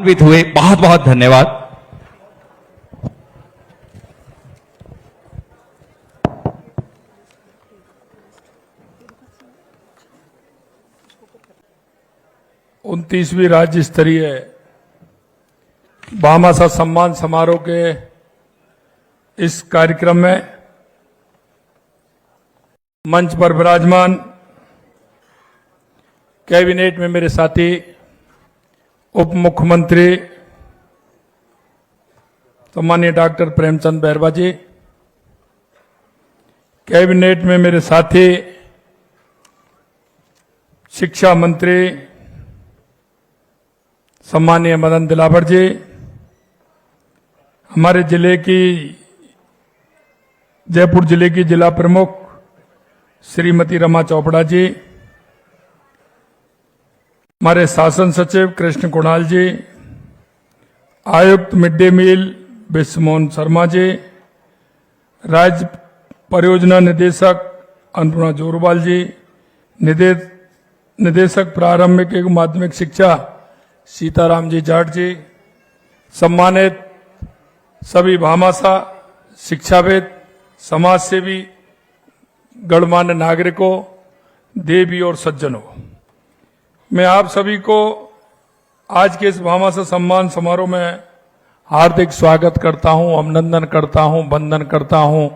हुए, बहुत बहुत धन्यवाद। उनतीसवीं राज्य स्तरीय भामाशाह सम्मान समारोह के इस कार्यक्रम में मंच पर विराजमान कैबिनेट में मेरे साथी उप मुख्यमंत्री सम्मानीय डॉक्टर प्रेमचंद बैरवा जी, कैबिनेट में मेरे साथी शिक्षा मंत्री सम्मानीय मदन दिलावर जी, हमारे जिले की जयपुर जिले की जिला प्रमुख श्रीमती रमा चोपड़ा जी, हमारे शासन सचिव कृष्ण कुणाल जी, आयुक्त mid day meal Vishwamohan Sharma ji, राज्य परियोजना निदेशक अन्नपूर्णा जोरवाल जी, निदेशक प्रारंभिक एवं माध्यमिक शिक्षा सीताराम जी जाट जी, सम्मानित सभी भामाशाह शिक्षाविद, समाजसेवी, गणमान्य नागरिकों, देवी और सज्जनों, मैं आप सभी को आज के इस भामाशाह सम्मान समारोह में हार्दिक स्वागत करता हूं, अभिनंदन करता हूं, वंदन करता हूं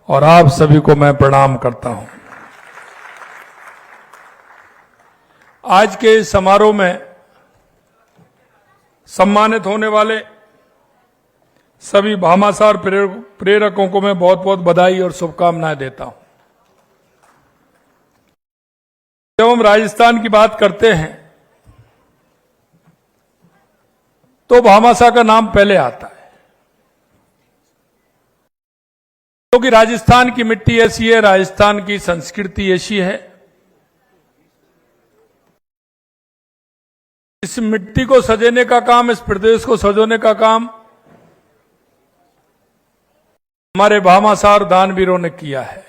और आप सभी को मैं प्रणाम करता हूं। आज के इस समारोह में सम्मानित होने वाले सभी भामाशाह और प्रेरकों को मैं बहुत बहुत बधाई और शुभकामनाएं देता हूं। जब हम राजस्थान की बात करते हैं तो भामाशाह का नाम पहले आता है, क्योंकि राजस्थान की मिट्टी ऐसी है, राजस्थान की संस्कृति ऐसी है, इस मिट्टी को सजेने का काम, इस प्रदेश को सजोने का काम हमारे भामाशाह और दानवीरों ने किया है।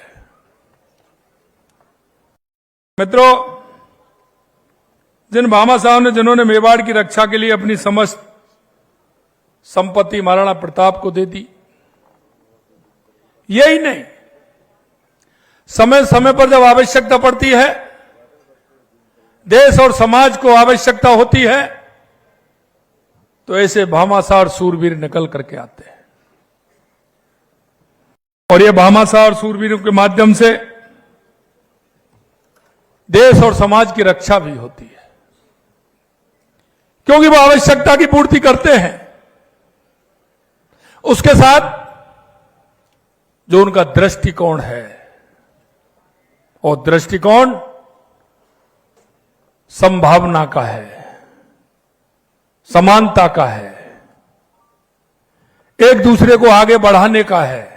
मित्रों, जिन भामाशाहों ने, जिन्होंने मेवाड़ की रक्षा के लिए अपनी समस्त संपत्ति महाराणा प्रताप को दे दी, यही नहीं, समय समय पर जब आवश्यकता पड़ती है, देश और समाज को आवश्यकता होती है, तो ऐसे भामाशाह और सूरवीर निकल करके आते हैं और ये भामाशाह और सूरवीरों के माध्यम से देश और समाज की रक्षा भी होती है, क्योंकि वो आवश्यकता की पूर्ति करते हैं। उसके साथ जो उनका दृष्टिकोण है, और दृष्टिकोण संभावना का है, समानता का है, एक दूसरे को आगे बढ़ाने का है,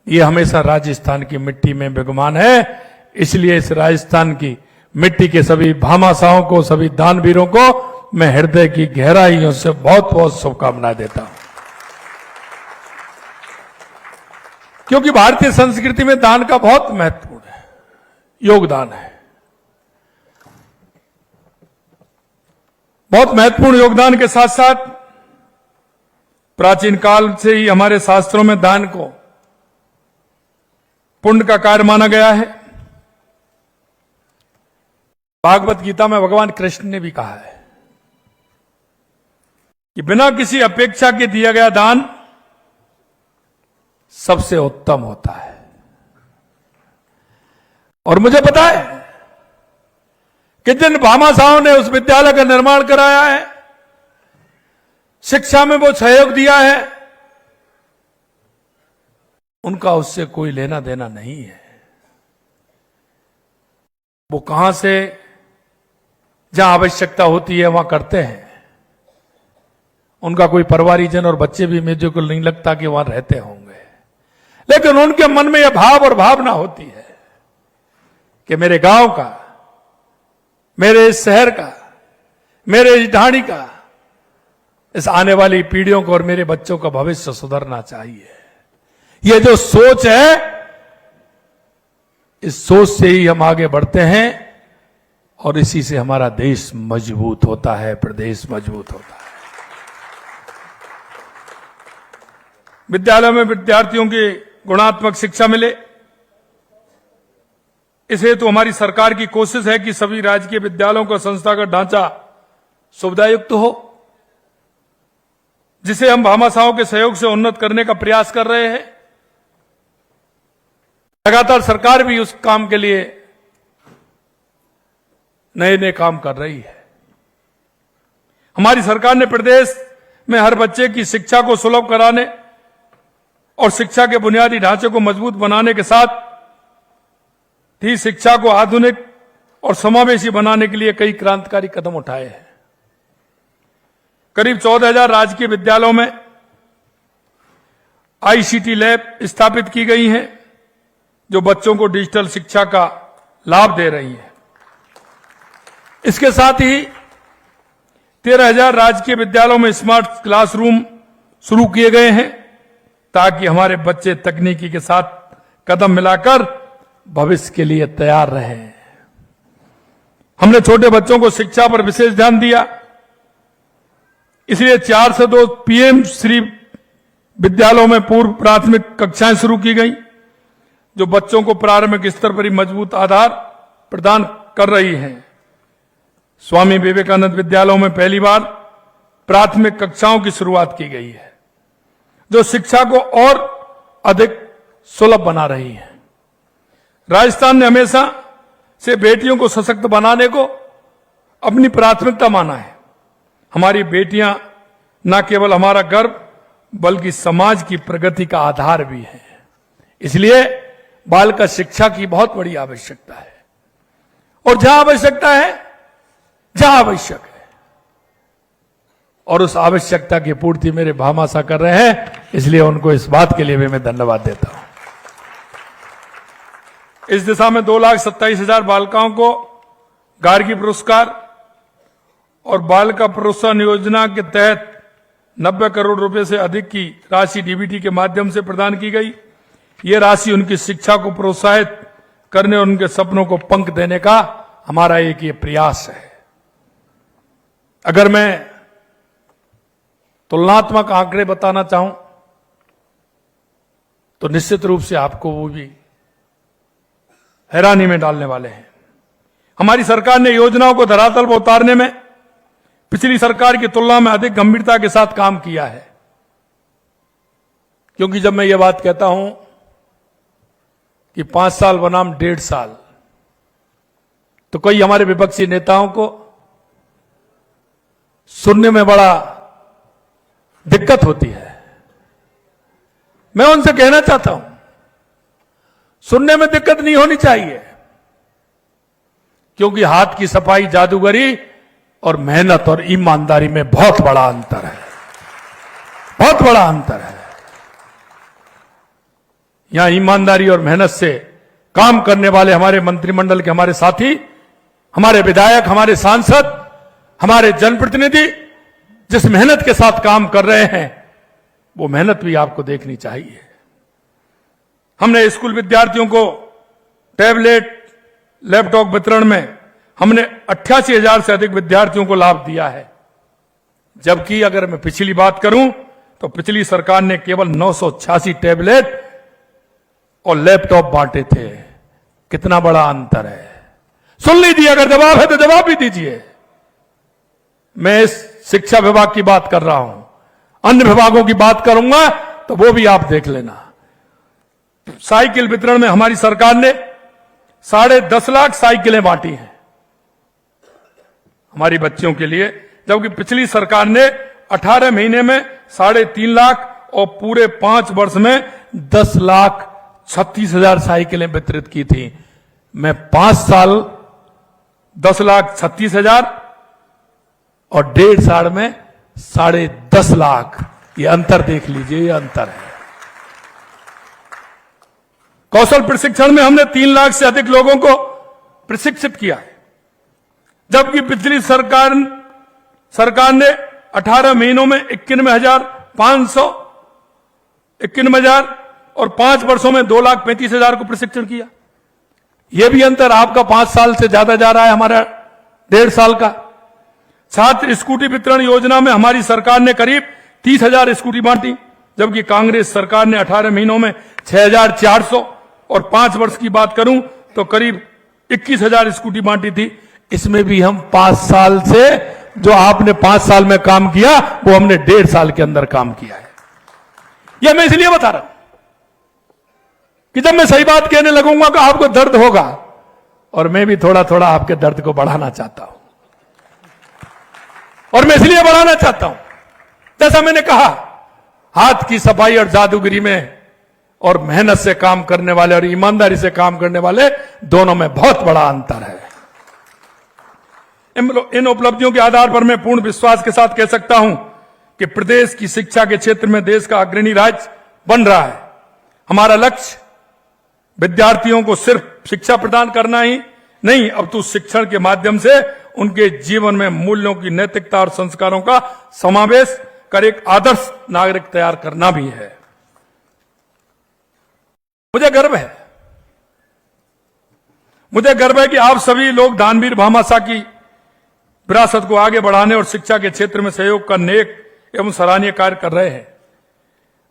ये हमेशा राजस्थान की मिट्टी में विद्यमान है। इसलिए इस राजस्थान की मिट्टी के सभी भामाशाहों को, सभी दानवीरों को मैं हृदय की गहराइयों से बहुत बहुत शुभकामनाएं देता हूं, क्योंकि भारतीय संस्कृति में दान का बहुत महत्वपूर्ण है, योगदान है, बहुत महत्वपूर्ण योगदान के साथ साथ प्राचीन काल से ही हमारे शास्त्रों में दान को पुण्य का कार्य माना गया है। भागवत गीता में भगवान कृष्ण ने भी कहा है कि बिना किसी अपेक्षा के दिया गया दान सबसे उत्तम होता है। और मुझे पता है कि जिन भामाशाहों ने उस विद्यालय का निर्माण कराया है, शिक्षा में वो सहयोग दिया है, उनका उससे कोई लेना देना नहीं है। वो कहां से, जहां आवश्यकता होती है वहां करते हैं। उनका कोई परिवारीजन और बच्चे भी मुझे को नहीं लगता कि वहां रहते होंगे, लेकिन उनके मन में यह भाव और भावना होती है कि मेरे गांव का, मेरे इस शहर का, मेरे इस ढाणी का, इस आने वाली पीढ़ियों को और मेरे बच्चों का भविष्य सुधरना चाहिए। ये जो सोच है, इस सोच से ही हम आगे बढ़ते हैं और इसी से हमारा देश मजबूत होता है, प्रदेश मजबूत होता है। विद्यालयों में विद्यार्थियों की गुणात्मक शिक्षा मिले, इस हेतु हमारी सरकार की कोशिश है कि सभी राजकीय विद्यालयों का संस्थागत ढांचा सुविधायुक्त हो, जिसे हम भामाशाहों के सहयोग से उन्नत करने का प्रयास कर रहे हैं। लगातार सरकार भी उस काम के लिए नए नए काम कर रही है। हमारी सरकार ने प्रदेश में हर बच्चे की शिक्षा को सुलभ कराने और शिक्षा के बुनियादी ढांचे को मजबूत बनाने के साथ ही शिक्षा को आधुनिक और समावेशी बनाने के लिए कई क्रांतिकारी कदम उठाए हैं। करीब 14,000 राजकीय विद्यालयों में आईसीटी लैब स्थापित की गई हैं, जो बच्चों को डिजिटल शिक्षा का लाभ दे रही है। इसके साथ ही 13,000 राजकीय विद्यालयों में स्मार्ट क्लासरूम शुरू किए गए हैं, ताकि हमारे बच्चे तकनीकी के साथ कदम मिलाकर भविष्य के लिए तैयार रहें। हमने छोटे बच्चों को शिक्षा पर विशेष ध्यान दिया, इसलिए 4 से 2 पीएम श्री विद्यालयों में पूर्व प्राथमिक कक्षाएं शुरू की गई, जो बच्चों को प्रारंभिक स्तर पर ही मजबूत आधार प्रदान कर रही हैं। स्वामी विवेकानंद विद्यालयों में पहली बार प्राथमिक कक्षाओं की शुरुआत की गई है, जो शिक्षा को और अधिक सुलभ बना रही है। राजस्थान ने हमेशा से बेटियों को सशक्त बनाने को अपनी प्राथमिकता माना है। हमारी बेटियां न केवल हमारा गर्व बल्कि समाज की प्रगति का आधार भी है। इसलिए बालिका शिक्षा की बहुत बड़ी आवश्यकता है, और जहां आवश्यकता है, जहां आवश्यक है, और उस आवश्यकता की पूर्ति मेरे भामाशाह कर रहे हैं, इसलिए उनको इस बात के लिए भी मैं धन्यवाद देता हूं। इस दिशा में 2,27,000 बालिकाओं को गार्गी पुरस्कार और बालिका प्रोत्साहन योजना के तहत 90 करोड़ रुपए से अधिक की राशि डीबीटी के माध्यम से प्रदान की गई। ये राशि उनकी शिक्षा को प्रोत्साहित करने और उनके सपनों को पंख देने का हमारा एक ये प्रयास है। अगर मैं तुलनात्मक आंकड़े बताना चाहूं तो निश्चित रूप से आपको वो भी हैरानी में डालने वाले हैं। हमारी सरकार ने योजनाओं को धरातल पर उतारने में पिछली सरकार की तुलना में अधिक गंभीरता के साथ काम किया है, क्योंकि जब मैं ये बात कहता हूं कि 5 साल बनाम 1.5 साल, तो कई हमारे विपक्षी नेताओं को सुनने में बड़ा दिक्कत होती है। मैं उनसे कहना चाहता हूं, सुनने में दिक्कत नहीं होनी चाहिए, क्योंकि हाथ की सफाई, जादूगरी और मेहनत और ईमानदारी में बहुत बड़ा अंतर है, बहुत बड़ा अंतर है। यहां ईमानदारी और मेहनत से काम करने वाले हमारे मंत्रिमंडल के हमारे साथी, हमारे विधायक, हमारे सांसद, हमारे जनप्रतिनिधि जिस मेहनत के साथ काम कर रहे हैं, वो मेहनत भी आपको देखनी चाहिए। हमने स्कूल विद्यार्थियों को टैबलेट, लैपटॉप वितरण में हमने 88,000 से अधिक विद्यार्थियों को लाभ दिया है, जबकि अगर मैं पिछली बात करूं तो पिछली सरकार ने केवल 986 टैबलेट और लैपटॉप बांटे थे। कितना बड़ा अंतर है। सुन लीजिए, अगर जवाब है तो जवाब भी दीजिए। मैं इस शिक्षा विभाग की बात कर रहा हूं, अन्य विभागों की बात करूंगा तो वो भी आप देख लेना। साइकिल वितरण में हमारी सरकार ने 10.5 लाख साइकिलें बांटी हैं हमारी बच्चियों के लिए, जबकि पिछली सरकार ने 18 महीने में 3.5 लाख और पूरे 5 वर्ष में 10,36,000 साइकिलें वितरित की थी। मैं 5 साल 10,36,000 और 1.5 साल में 10.5 लाख, ये अंतर देख लीजिए, ये अंतर है। कौशल प्रशिक्षण में हमने 3 लाख से अधिक लोगों को प्रशिक्षित किया है, जबकि पिछली सरकार ने 18 महीनों में 91,591 और 5 वर्षों में 2,35,000 को प्रशिक्षण किया। यह भी अंतर, आपका 5 साल से ज्यादा जा रहा है, हमारा 1.5 साल का। छात्र स्कूटी वितरण योजना में हमारी सरकार ने करीब 30,000 स्कूटी बांटी, जबकि कांग्रेस सरकार ने 18 महीनों में 6,400, और 5 वर्ष की बात करूं तो करीब 21,000 स्कूटी बांटी थी। इसमें भी हम 5 साल से, जो आपने 5 साल में काम किया वो हमने 1.5 साल के अंदर काम किया है। यह मैं इसलिए बता रहा हूं कि जब मैं सही बात कहने लगूंगा तो आपको दर्द होगा, और मैं भी थोड़ा थोड़ा आपके दर्द को बढ़ाना चाहता हूं। और मैं इसलिए बढ़ाना चाहता हूं, जैसा मैंने कहा, हाथ की सफाई और जादूगरी में और मेहनत से काम करने वाले और ईमानदारी से काम करने वाले, दोनों में बहुत बड़ा अंतर है। इन उपलब्धियों के आधार पर मैं पूर्ण विश्वास के साथ कह सकता हूं कि प्रदेश की शिक्षा के क्षेत्र में देश का अग्रणी राज्य बन रहा है। हमारा लक्ष्य विद्यार्थियों को सिर्फ शिक्षा प्रदान करना ही नहीं, अब तो शिक्षण के माध्यम से उनके जीवन में मूल्यों की, नैतिकता और संस्कारों का समावेश कर एक आदर्श नागरिक तैयार करना भी है। मुझे गर्व है कि आप सभी लोग दानवीर भामाशाह की विरासत को आगे बढ़ाने और शिक्षा के क्षेत्र में सहयोग का नेक एवं सराहनीय कार्य कर रहे हैं।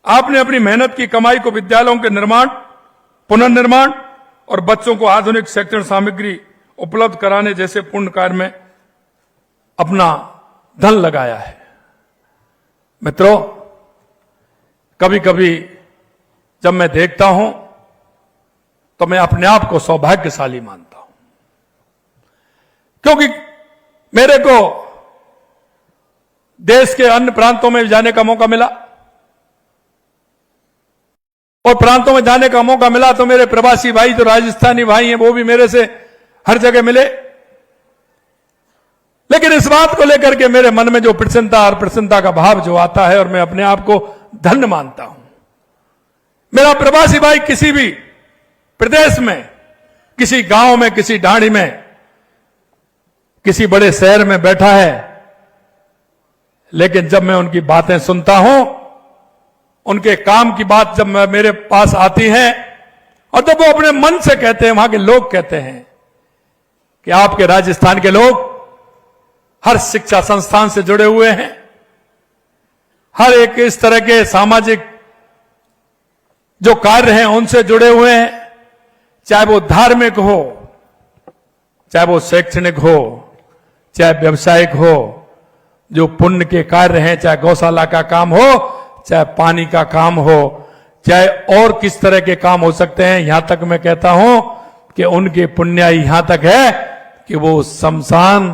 आपने अपनी मेहनत की कमाई को विद्यालयों के निर्माण, पुनर्निर्माण और बच्चों को आधुनिक शैक्षणिक सामग्री उपलब्ध कराने जैसे पुण्य कार्य में अपना धन लगाया है। मित्रों, कभी कभी जब मैं देखता हूं तो मैं अपने आप को सौभाग्यशाली मानता हूं, क्योंकि मेरे को देश के अन्य प्रांतों में जाने का मौका मिला, और प्रांतों में जाने का मौका मिला तो मेरे प्रवासी भाई जो राजस्थानी भाई हैं वो भी मेरे से हर जगह मिले। लेकिन इस बात को लेकर के मेरे मन में जो प्रसन्नता और प्रसन्नता का भाव जो आता है, और मैं अपने आप को धन्य मानता हूं। मेरा प्रवासी भाई किसी भी प्रदेश में, किसी गांव में, किसी ढाणी में, किसी बड़े शहर में बैठा है, लेकिन जब मैं उनकी बातें सुनता हूं, उनके काम की बात जब मेरे पास आती है, और जब वो अपने मन से कहते हैं, वहां के लोग कहते हैं कि आपके राजस्थान के लोग हर शिक्षा संस्थान से जुड़े हुए हैं, हर एक इस तरह के सामाजिक जो कार्य हैं उनसे जुड़े हुए हैं, चाहे वो धार्मिक हो, चाहे वो शैक्षणिक हो, चाहे व्यवसायिक हो, जो पुण्य के कार्य हैं, चाहे गौशाला का काम हो, चाहे पानी का काम हो, चाहे और किस तरह के काम हो सकते हैं। यहां तक मैं कहता हूं कि उनके पुण्य यहां तक है कि वो शमशान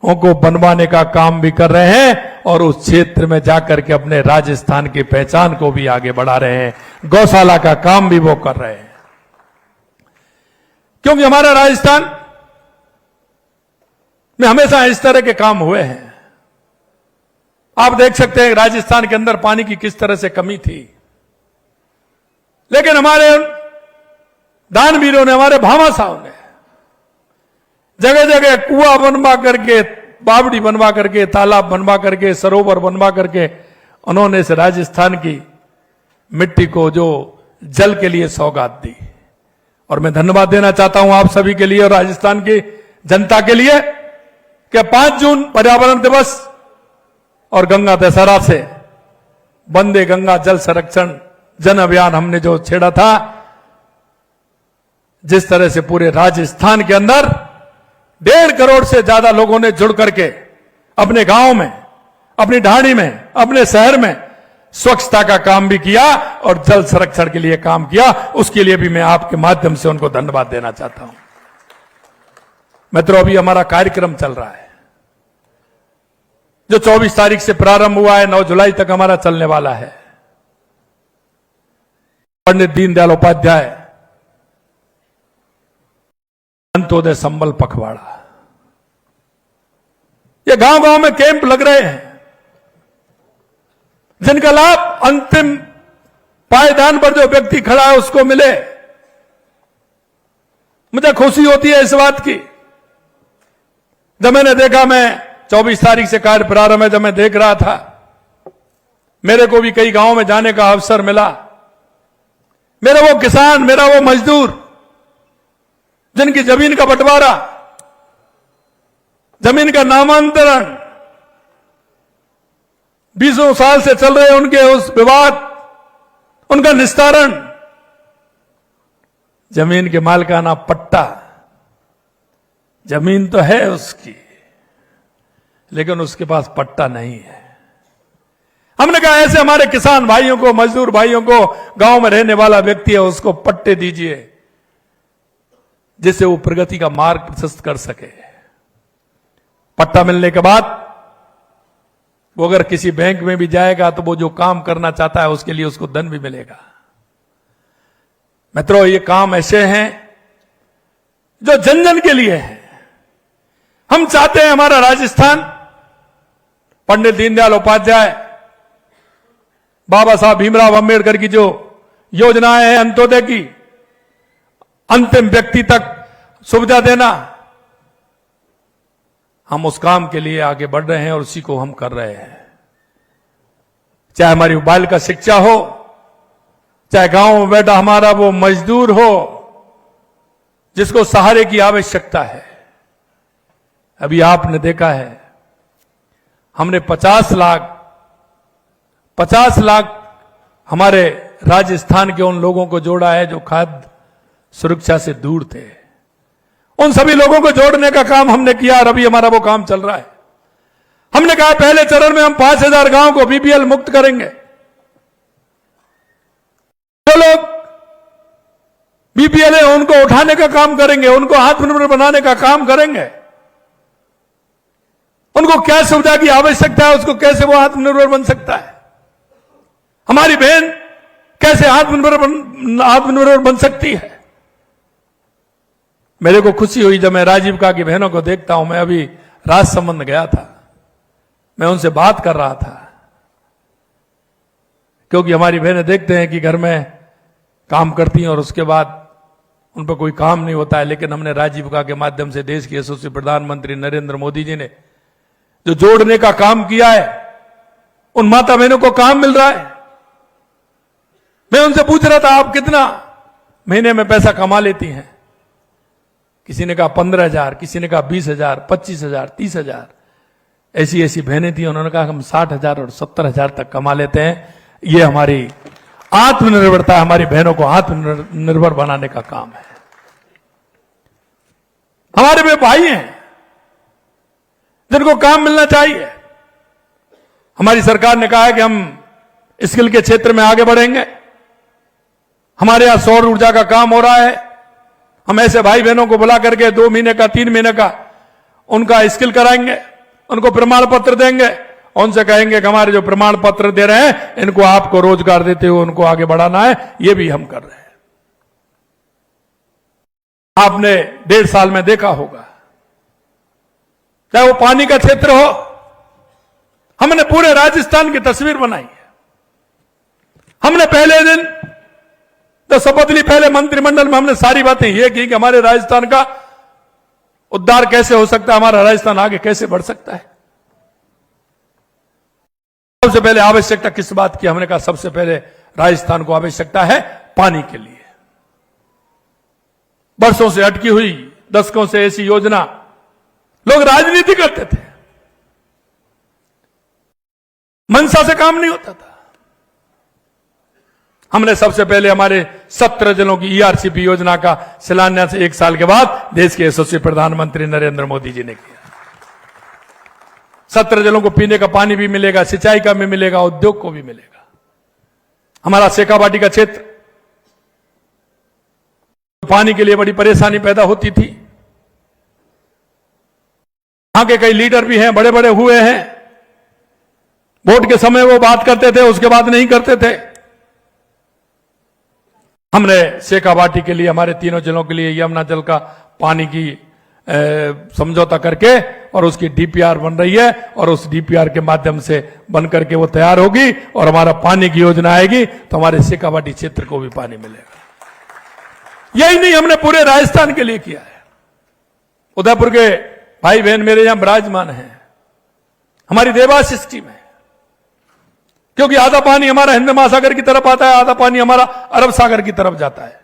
को बनवाने का काम भी कर रहे हैं, और उस क्षेत्र में जाकर के अपने राजस्थान की पहचान को भी आगे बढ़ा रहे हैं। गौशाला का काम भी वो कर रहे हैं, क्योंकि हमारा राजस्थान में हमेशा इस तरह के काम हुए हैं। आप देख सकते हैं राजस्थान के अंदर पानी की किस तरह से कमी थी, लेकिन हमारे दानवीरों ने, हमारे भामाशाहों ने जगह जगह कुआं बनवा करके, बावड़ी बनवा करके, तालाब बनवा करके, सरोवर बनवा करके उन्होंने इस राजस्थान की मिट्टी को जो जल के लिए सौगात दी। और मैं धन्यवाद देना चाहता हूं आप सभी के लिए और राजस्थान की जनता के लिए कि 5 जून पर्यावरण दिवस और गंगा दशहरा से वंदे गंगा जल संरक्षण जन अभियान हमने जो छेड़ा था, जिस तरह से पूरे राजस्थान के अंदर 1.5 करोड़ से ज्यादा लोगों ने जुड़ करके अपने गांव में, अपनी ढाणी में, अपने शहर में स्वच्छता का काम भी किया और जल संरक्षण के लिए काम किया, उसके लिए भी मैं आपके माध्यम से उनको धन्यवाद देना चाहता हूं। मित्रों, अभी हमारा कार्यक्रम चल रहा है जो 24 तारीख से प्रारंभ हुआ है, 9 जुलाई तक हमारा चलने वाला है। पंडित दीनदयाल उपाध्याय अंत्योदय संबल पखवाड़ा, ये गांव गांव में कैंप लग रहे हैं, जिनका लाभ अंतिम पायदान पर जो व्यक्ति खड़ा है उसको मिले। मुझे खुशी होती है इस बात की, जब मैंने देखा, मैं 24 तारीख से कार्य प्रारंभ है, जब मैं देख रहा था, मेरे को भी कई गांव में जाने का अवसर मिला। मेरा वो किसान, मेरा वो मजदूर जिनकी जमीन का बंटवारा जमीन का नामांतरण, 20 साल से चल रहे उनके उस विवाद, उनका निस्तारण, जमीन के मालिकाना पट्टा, जमीन तो है उसकी लेकिन उसके पास पट्टा नहीं है। हमने कहा ऐसे हमारे किसान भाइयों को, मजदूर भाइयों को, गांव में रहने वाला व्यक्ति है उसको पट्टे दीजिए जिससे वो प्रगति का मार्ग प्रशस्त कर सके। पट्टा मिलने के बाद वो अगर किसी बैंक में भी जाएगा तो वो जो काम करना चाहता है उसके लिए उसको धन भी मिलेगा। मित्रों, ये काम ऐसे हैं जो जन जन के लिए है। हम चाहते हैं हमारा राजस्थान पंडित दीनदयाल उपाध्याय, बाबा साहब भीमराव अंबेडकर की जो योजनाएं हैं अंत्योदय की, अंतिम व्यक्ति तक सुविधा देना, हम उस काम के लिए आगे बढ़ रहे हैं और उसी को हम कर रहे हैं। चाहे हमारी बालिका शिक्षा हो, चाहे गांव में बैठा हमारा वो मजदूर हो जिसको सहारे की आवश्यकता है। अभी आपने देखा है हमने 50 लाख हमारे राजस्थान के उन लोगों को जोड़ा है जो खाद्य सुरक्षा से दूर थे। उन सभी लोगों को जोड़ने का काम हमने किया और अभी हमारा वो काम चल रहा है। हमने कहा पहले चरण में हम 5000 गांव को बीपीएल मुक्त करेंगे। जो लोग बीपीएल है उनको उठाने का काम करेंगे, उनको आत्मनिर्भर बनाने का काम करेंगे। उनको क्या सुविधा की आवश्यकता है, उसको कैसे वो आत्मनिर्भर बन सकता है, हमारी बहन कैसे आत्मनिर्भर बन सकती है। मेरे को खुशी हुई जब मैं राजीविका की बहनों को देखता हूं। मैं अभी राजसमंद गया था, मैं उनसे बात कर रहा था क्योंकि हमारी बहनें देखते हैं कि घर में काम करती हैं और उसके बाद उन पर कोई काम नहीं होता है। लेकिन हमने राजीविका के माध्यम से देश के यशस्वी प्रधानमंत्री नरेंद्र मोदी जी ने जो जोड़ने का काम किया है, उन माता बहनों को काम मिल रहा है। मैं उनसे पूछ रहा था आप कितना महीने में पैसा कमा लेती हैं। किसी ने कहा 15,000, किसी ने कहा 20,000, 25,000, 30,000। ऐसी बहनें थी, उन्होंने कहा हम 60,000 और 70,000 तक कमा लेते हैं। ये हमारी आत्मनिर्भरता, हमारी बहनों को आत्मनिर्भर बनाने का काम है। हमारे वे भाई हैं जिनको काम मिलना चाहिए। हमारी सरकार ने कहा है कि हम स्किल के क्षेत्र में आगे बढ़ेंगे। हमारे यहां सौर ऊर्जा का काम हो रहा है। हम ऐसे भाई बहनों को बुला करके 2 महीने का, 3 महीने का उनका स्किल कराएंगे, उनको प्रमाण पत्र देंगे, उनसे कहेंगे कि हमारे जो प्रमाण पत्र दे रहे हैं इनको आपको रोजगार देते हुए उनको आगे बढ़ाना है। ये भी हम कर रहे हैं। आपने 1.5 साल में देखा होगा, चाहे वो पानी का क्षेत्र हो, हमने पूरे राजस्थान की तस्वीर बनाई है। हमने पहले दिन तो शपथ ली, पहले मंत्रिमंडल में हमने सारी बातें ये की कि हमारे राजस्थान का उद्धार कैसे हो सकता है, हमारा राजस्थान आगे कैसे बढ़ सकता है। सबसे पहले आवश्यकता किस बात की? हमने कहा सबसे पहले राजस्थान को आवश्यकता है पानी के लिए। वर्षों से अटकी हुई, दशकों से ऐसी योजना, लोग राजनीति करते थे, मनसा से काम नहीं होता था। हमने सबसे पहले हमारे 17 जिलों की ईआरसीपी योजना का शिलान्यास 1 साल के बाद देश के यशस्वी प्रधानमंत्री नरेंद्र मोदी जी ने किया। 17 जिलों को पीने का पानी भी मिलेगा, सिंचाई का भी मिलेगा, उद्योग को भी मिलेगा। हमारा शेखावाटी का क्षेत्र, पानी के लिए बड़ी परेशानी पैदा होती थी। यहां के कई लीडर भी हैं, बड़े बड़े हुए हैं, वोट के समय वो बात करते थे, उसके बाद नहीं करते थे। हमने शेखावाटी के लिए, हमारे तीनों जिलों के लिए यमुना जल का पानी की समझौता करके और उसकी डीपीआर बन रही है और उस डीपीआर के माध्यम से बन करके वो तैयार होगी और हमारा पानी की योजना आएगी तो हमारे शेखावाटी क्षेत्र को भी पानी मिलेगा। यही नहीं, हमने पूरे राजस्थान के लिए किया है। उदयपुर के भाई बहन मेरे यहां विराजमान हैं, हमारी देवास स्कीम है, क्योंकि आधा पानी हमारा हिंद महासागर की तरफ आता है, आधा पानी हमारा अरब सागर की तरफ जाता है।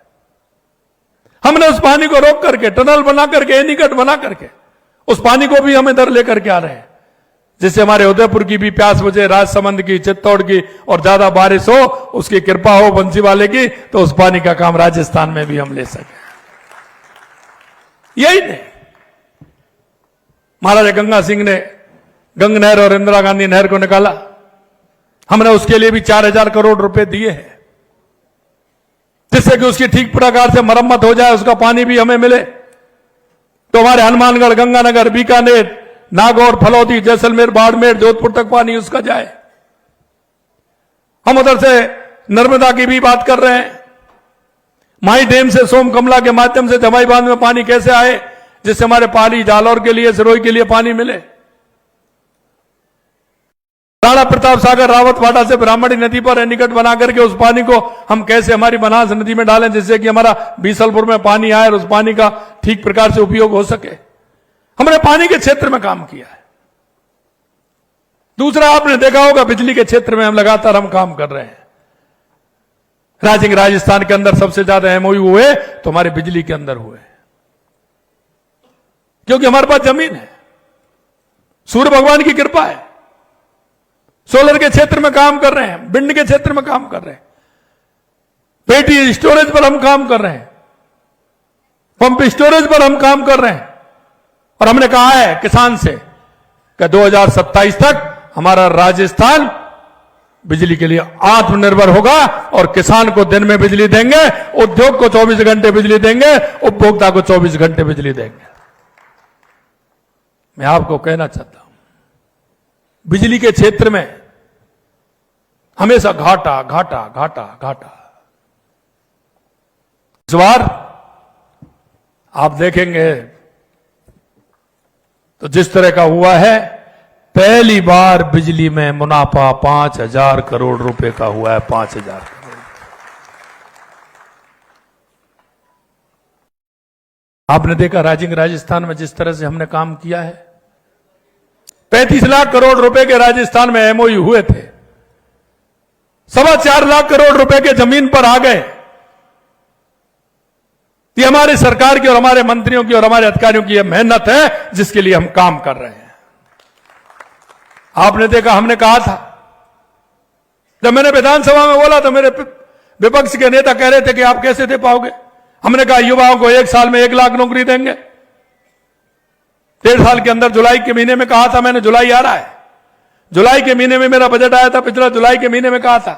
हमने उस पानी को रोक करके, टनल बना करके, एनीकट बना करके उस पानी को भी हम इधर लेकर के आ रहे हैं, जिससे हमारे उदयपुर की भी प्यास बुझे, राजसमंद की, चित्तौड़ की, और ज्यादा बारिश हो, उसकी कृपा हो बंसी वाले की, तो उस पानी का काम राजस्थान में भी हम ले सके। यही नहीं, महाराजा गंगा सिंह ने गंग नहर और इंदिरा गांधी नहर को निकाला, हमने उसके लिए भी 4,000 करोड़ रुपए दिए हैं, जिससे कि उसकी ठीक प्रकार से मरम्मत हो जाए, उसका पानी भी हमें मिले। तो हमारे हनुमानगढ़, गंगानगर, बीकानेर, नागौर, फलौदी, जैसलमेर, बाड़मेर, जोधपुर तक पानी उसका जाए। हम उधर से नर्मदा की भी बात कर रहे हैं, माई डैम से सोम कमला के माध्यम से जमाई बांध में पानी कैसे आए, जिससे हमारे पाली, जालौर के लिए, सिरोही के लिए पानी मिले। राणा प्रताप सागर, रावतवाड़ा से ब्राह्मणी नदी पर एनीकट बना करके उस पानी को हम कैसे हमारी बनास नदी में डालें, जिससे कि हमारा बीसलपुर में पानी आए और उस पानी का ठीक प्रकार से उपयोग हो सके। हमने पानी के क्षेत्र में काम किया है। दूसरा, आपने देखा होगा बिजली के क्षेत्र में हम लगातार काम कर रहे हैं। राजस्थान के अंदर सबसे ज्यादा एमओयू हुए तो हमारे बिजली के अंदर हुए, क्योंकि हमारे पास जमीन है, सूर्य भगवान की कृपा है। सोलर के क्षेत्र में काम कर रहे हैं, विंड के क्षेत्र में काम कर रहे हैं, बैटरी स्टोरेज पर हम काम कर रहे हैं, पंप स्टोरेज पर हम काम कर रहे हैं। और हमने कहा है किसान से कि 2027 तक हमारा राजस्थान बिजली के लिए आत्मनिर्भर होगा और किसान को दिन में बिजली देंगे, उद्योग को 24 घंटे बिजली देंगे, उपभोक्ता को 24 घंटे बिजली देंगे। मैं आपको कहना चाहता हूं, बिजली के क्षेत्र में हमेशा घाटा घाटा घाटा घाटा। इस बार आप देखेंगे तो जिस तरह का हुआ है, पहली बार बिजली में मुनाफा 5,000 करोड़ रुपए का हुआ है। 5,000 करोड़। आपने देखा राजस्थान में जिस तरह से हमने काम किया है, 35 लाख करोड़ रुपए के राजस्थान में एमओयू हुए थे, 4.25 लाख करोड़ रुपए के जमीन पर आ गए। ये हमारी सरकार की और हमारे मंत्रियों की और हमारे अधिकारियों की यह मेहनत है, जिसके लिए हम काम कर रहे हैं। आपने देखा, हमने कहा था, जब मैंने विधानसभा में बोला तो मेरे विपक्ष के नेता कह रहे थे कि आप कैसे दे पाओगे। हमने कहा युवाओं को 1 साल में 1 लाख नौकरी देंगे। 1.5 साल के अंदर जुलाई के महीने में कहा था मैंने, जुलाई आ रहा है, जुलाई के महीने में मेरा बजट आया था, पिछला जुलाई के महीने में कहा था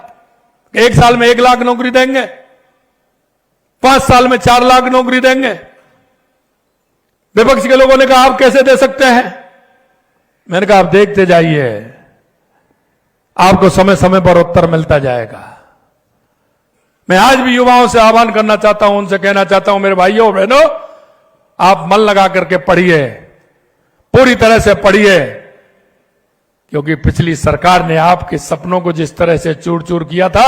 कि 1 साल में 1 लाख नौकरी देंगे, 5 साल में 4 लाख नौकरी देंगे। विपक्ष के लोगों ने कहा आप कैसे दे सकते हैं। मैंने कहा आप देखते जाइए, आपको समय समय पर उत्तर मिलता जाएगा। मैं आज भी युवाओं से आह्वान करना चाहता हूं, उनसे कहना चाहता हूं, मेरे भाइयों बहनों, आप मन लगा करके पढ़िए, पूरी तरह से पढ़िए, क्योंकि पिछली सरकार ने आपके सपनों को जिस तरह से चूर चूर किया था,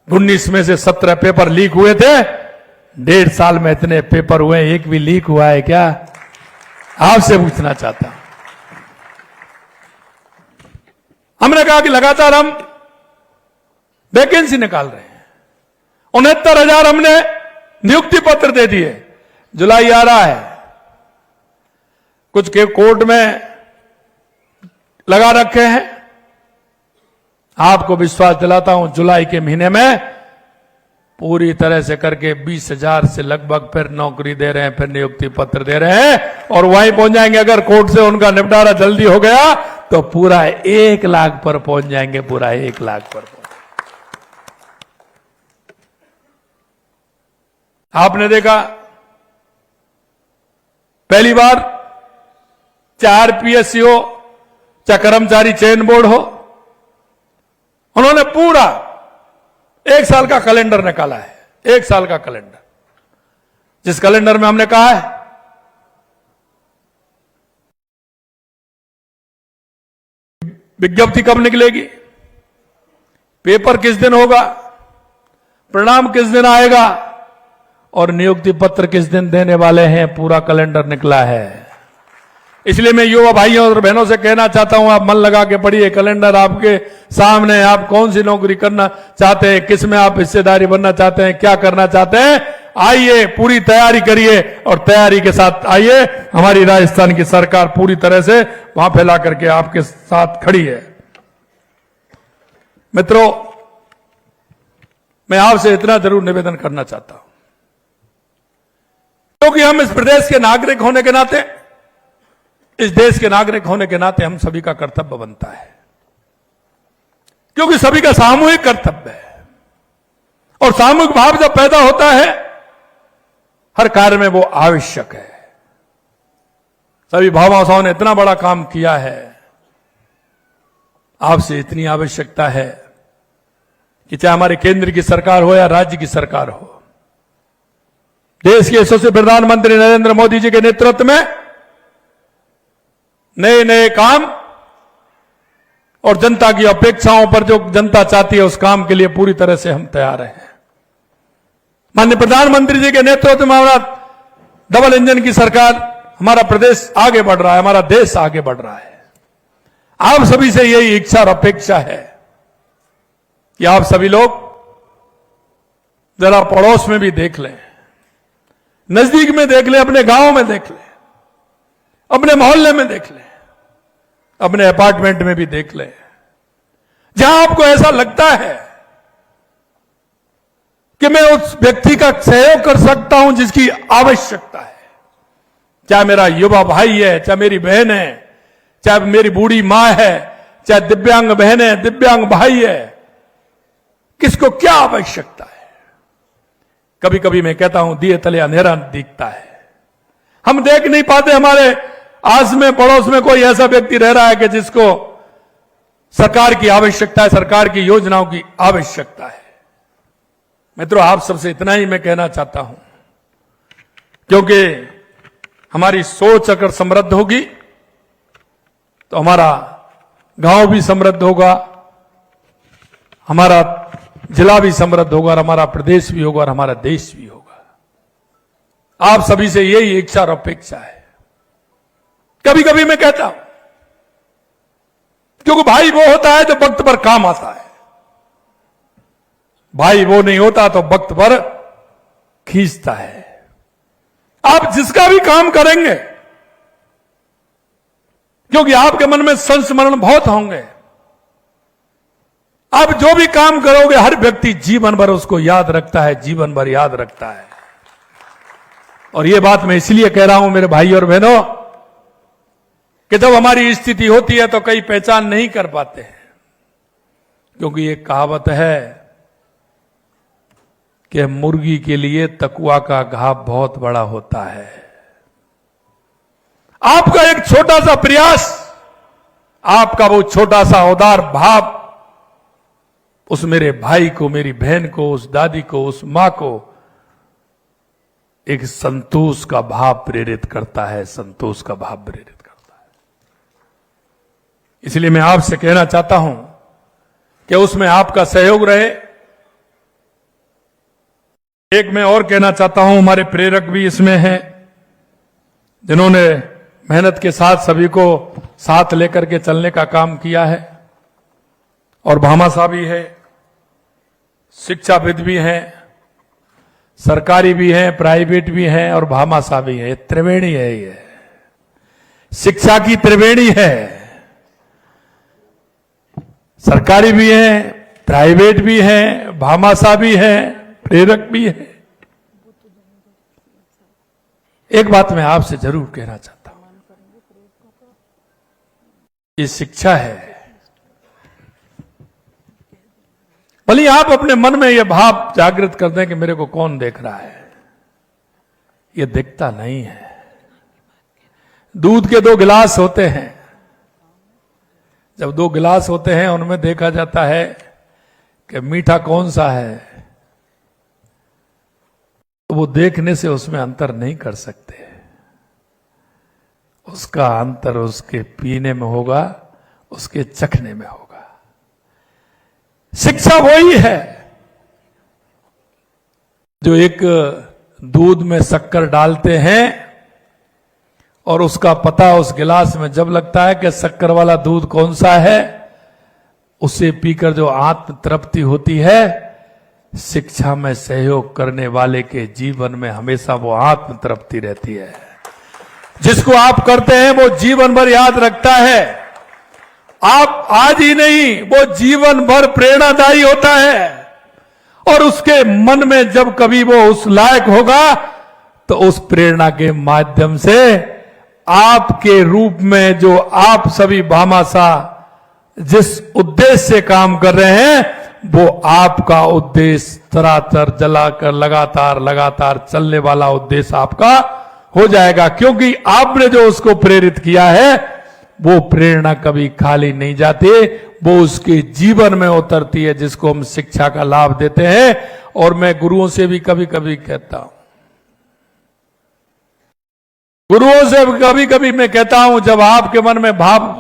19 में से 17 पेपर लीक हुए थे, 1.5 साल में इतने पेपर हुए, एक भी लीक हुआ है क्या? आपसे पूछना चाहता हूं। हमने कहा कि लगातार हम वैकेंसी निकाल रहे हैं, 69,000 हमने नियुक्ति पत्र दे दिए। जुलाई आ रहा है, कुछ के कोर्ट में लगा रखे हैं। आपको विश्वास दिलाता हूं, जुलाई के महीने में पूरी तरह से करके 20,000 से लगभग फिर नौकरी दे रहे हैं, फिर नियुक्ति पत्र दे रहे हैं, और वहीं पहुंच जाएंगे। अगर कोर्ट से उनका निपटारा जल्दी हो गया तो पूरा 1 लाख पर पहुंच जाएंगे, पूरा 1 लाख पर पहुंच। आपने देखा पहली बार चाहे RPSC हो, चाहे कर्मचारी चयन बोर्ड हो, उन्होंने पूरा 1 साल का कैलेंडर निकाला है। 1 साल का कैलेंडर, जिस कैलेंडर में हमने कहा है विज्ञप्ति कब निकलेगी, पेपर किस दिन होगा, परिणाम किस दिन आएगा और नियुक्ति पत्र किस दिन देने वाले हैं, पूरा कैलेंडर निकला है। इसलिए मैं युवा भाइयों और बहनों से कहना चाहता हूं, आप मन लगा के पढ़िए, कैलेंडर आपके सामने, आप कौन सी नौकरी करना चाहते हैं, किस में आप हिस्सेदारी बनना चाहते हैं, क्या करना चाहते हैं, आइए, पूरी तैयारी करिए और तैयारी के साथ आइए। हमारी राजस्थान की सरकार पूरी तरह से वहां फैला करके आपके साथ खड़ी है। मित्रों, मैं आपसे इतना जरूर निवेदन करना चाहता हूं, क्योंकि हम इस प्रदेश के नागरिक होने के नाते, इस देश के नागरिक होने के नाते हम सभी का कर्तव्य बनता है, क्योंकि सभी का सामूहिक कर्तव्य है। और सामूहिक भाव जब पैदा होता है, हर कार्य में वो आवश्यक है। सभी भामाशाहों ने इतना बड़ा काम किया है, आपसे इतनी आवश्यकता है कि चाहे हमारे केंद्र की सरकार हो या राज्य की सरकार हो, देश के यशस्वी प्रधानमंत्री नरेंद्र मोदी जी के नेतृत्व में नए नए काम और जनता की अपेक्षाओं पर जो जनता चाहती है उस काम के लिए पूरी तरह से हम तैयार हैं। माननीय प्रधानमंत्री जी के नेतृत्व में हमारा डबल इंजन की सरकार, हमारा प्रदेश आगे बढ़ रहा है, हमारा देश आगे बढ़ रहा है। आप सभी से यही इच्छा और अपेक्षा है कि आप सभी लोग जरा पड़ोस में भी देख लें, नजदीक में देख लें, अपने गांव में देख लें, अपने मोहल्ले में देख लें, अपने अपार्टमेंट में भी देख लें। जहां आपको ऐसा लगता है कि मैं उस व्यक्ति का सहयोग कर सकता हूं जिसकी आवश्यकता है, चाहे मेरा युवा भाई है, चाहे मेरी बहन है, चाहे मेरी बूढ़ी मां है, चाहे दिव्यांग बहन है, दिव्यांग भाई है, किसको क्या आवश्यकता है। कभी कभी मैं कहता हूं दिए तले अंधेरा दिखता है, हम देख नहीं पाते हमारे आस में पड़ोस में कोई ऐसा व्यक्ति रह रहा है कि जिसको सरकार की आवश्यकता है, सरकार की योजनाओं की आवश्यकता है। मित्रों, आप सबसे इतना ही मैं कहना चाहता हूं, क्योंकि हमारी सोच अगर समृद्ध होगी तो हमारा गांव भी समृद्ध होगा, हमारा जिला भी समृद्ध होगा, और हमारा प्रदेश भी होगा, और हमारा देश भी होगा। आप सभी से यही इच्छा और अपेक्षा है। कभी कभी मैं कहता हूं, क्योंकि भाई वो होता है जो वक्त पर काम आता है, भाई वो नहीं होता तो वक्त पर खींचता है। आप जिसका भी काम करेंगे, क्योंकि आपके मन में संस्मरण बहुत होंगे, आप जो भी काम करोगे हर व्यक्ति जीवन भर उसको याद रखता है, जीवन भर याद रखता है। और ये बात मैं इसलिए कह रहा हूं मेरे भाई और बहनों, कि जब हमारी स्थिति होती है तो कई पहचान नहीं कर पाते हैं, क्योंकि एक कहावत है कि मुर्गी के लिए तकुआ का घाव बहुत बड़ा होता है। आपका एक छोटा सा प्रयास, आपका वो छोटा सा उदार भाव उस मेरे भाई को, मेरी बहन को, उस दादी को, उस मां को एक संतोष का भाव प्रेरित करता है, संतोष का भाव प्रेरित करता है। इसलिए मैं आपसे कहना चाहता हूं कि उसमें आपका सहयोग रहे। एक मैं और कहना चाहता हूं, हमारे प्रेरक भी इसमें हैं, जिन्होंने मेहनत के साथ सभी को साथ लेकर के चलने का काम किया है। और भामाशाह भी है, शिक्षाविद भी हैं, सरकारी भी हैं, प्राइवेट भी हैं, और भामाशाह भी है। त्रिवेणी है, ये शिक्षा की त्रिवेणी है। सरकारी भी हैं, प्राइवेट भी हैं, भामाशाह भी हैं, प्रेरक भी है। एक बात मैं आपसे जरूर कहना चाहता हूं, ये शिक्षा है। भले आप अपने मन में यह भाव जागृत कर दें कि मेरे को कौन देख रहा है, यह दिखता नहीं है। दूध के 2 गिलास होते हैं, जब 2 गिलास होते हैं उनमें देखा जाता है कि मीठा कौन सा है, तो वो देखने से उसमें अंतर नहीं कर सकते। उसका अंतर उसके पीने में होगा, उसके चखने में होगा। शिक्षा वही है जो एक दूध में शक्कर डालते हैं और उसका पता उस गिलास में जब लगता है कि शक्कर वाला दूध कौन सा है, उसे पीकर जो आत्म तृप्ति होती है, शिक्षा में सहयोग करने वाले के जीवन में हमेशा वो आत्म तृप्ति रहती है। जिसको आप करते हैं वो जीवन भर याद रखता है। आप आज ही नहीं, वो जीवन भर प्रेरणादायी होता है। और उसके मन में जब कभी वो उस लायक होगा तो उस प्रेरणा के माध्यम से आपके रूप में जो आप सभी भामाशाह जिस उद्देश्य से काम कर रहे हैं वो आपका उद्देश्य तरातर जलाकर लगातार चलने वाला उद्देश्य आपका हो जाएगा। क्योंकि आपने जो उसको प्रेरित किया है वो प्रेरणा कभी खाली नहीं जाती, वो उसके जीवन में उतरती है, जिसको हम शिक्षा का लाभ देते हैं। और मैं गुरुओं से भी कभी कभी कहता हूं, मैं कहता हूं, जब आपके मन में भाव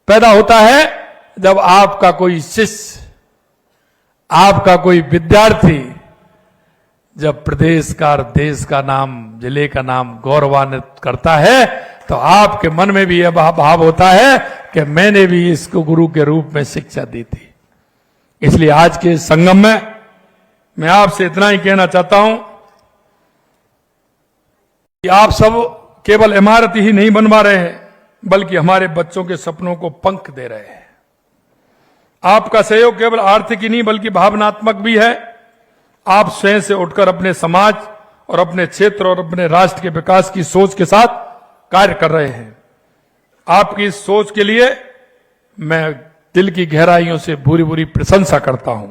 पैदा होता है, जब आपका कोई शिष्य, आपका कोई विद्यार्थी जब प्रदेश का और देश का नाम, जिले का नाम गौरवान्वित करता है, तो आपके मन में भी यह भाव होता है कि मैंने भी इसको गुरु के रूप में शिक्षा दी थी। इसलिए आज के संगम में मैं आपसे इतना ही कहना चाहता हूं कि आप सब केवल इमारत ही नहीं बनवा रहे हैं, बल्कि हमारे बच्चों के सपनों को पंख दे रहे हैं। आपका सहयोग केवल आर्थिक ही नहीं बल्कि भावनात्मक भी है। आप स्वयं से उठकर अपने समाज और अपने क्षेत्र और अपने राष्ट्र के विकास की सोच के साथ कार्य कर रहे हैं। आपकी इस सोच के लिए मैं दिल की गहराइयों से भूरी भूरी प्रशंसा करता हूं।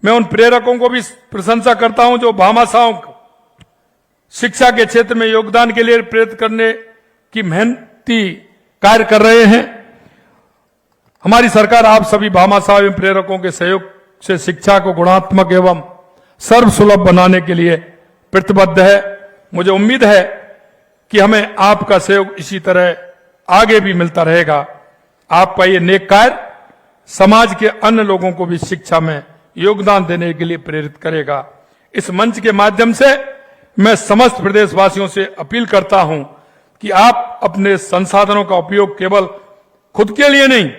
मैं उन प्रेरकों को भी प्रशंसा करता हूं जो भामाशाहों को शिक्षा के क्षेत्र में योगदान के लिए प्रेरित करने की मेहनती कार्य कर रहे हैं। हमारी सरकार आप सभी भामाशाह एवं प्रेरकों के सहयोग से शिक्षा को गुणात्मक एवं सर्वसुलभ बनाने के लिए प्रतिबद्ध है। मुझे उम्मीद है कि हमें आपका सहयोग इसी तरह आगे भी मिलता रहेगा। आपका ये नेक कार्य समाज के अन्य लोगों को भी शिक्षा में योगदान देने के लिए प्रेरित करेगा। इस मंच के माध्यम से मैं समस्त प्रदेशवासियों से अपील करता हूं कि आप अपने संसाधनों का उपयोग केवल खुद के लिए नहीं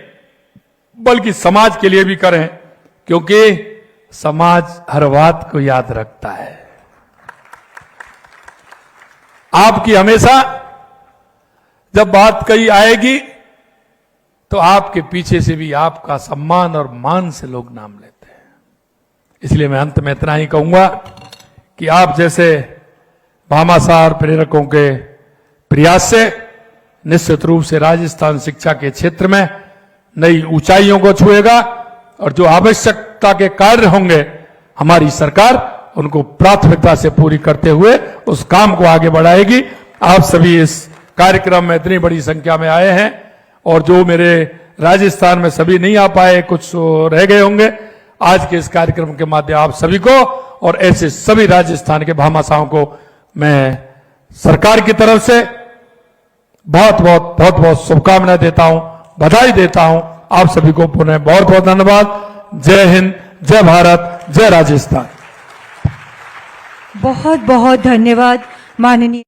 बल्कि समाज के लिए भी करें, क्योंकि समाज हर बात को याद रखता है। आपकी हमेशा जब बात कही आएगी तो आपके पीछे से भी आपका सम्मान और मान से लोग नाम लेते हैं। इसलिए मैं अंत में इतना ही कहूंगा कि आप जैसे भामाशाह और प्रेरकों के प्रयास से निश्चित रूप से राजस्थान शिक्षा के क्षेत्र में नई ऊंचाइयों को छुएगा और जो आवश्यकता के कार्य होंगे हमारी सरकार उनको प्राथमिकता से पूरी करते हुए उस काम को आगे बढ़ाएगी। आप सभी इस कार्यक्रम में इतनी बड़ी संख्या में आए हैं और जो मेरे राजस्थान में सभी नहीं आ पाए, कुछ रह गए होंगे, आज के इस कार्यक्रम के माध्यम आप सभी को और ऐसे सभी राजस्थान के भामाशाहों को मैं सरकार की तरफ से बहुत बहुत शुभकामनाएं देता हूं, बधाई देता हूं। आप सभी को पुनः बहुत बहुत धन्यवाद। जय हिंद, जय भारत, जय राजस्थान। बहुत बहुत धन्यवाद माननीय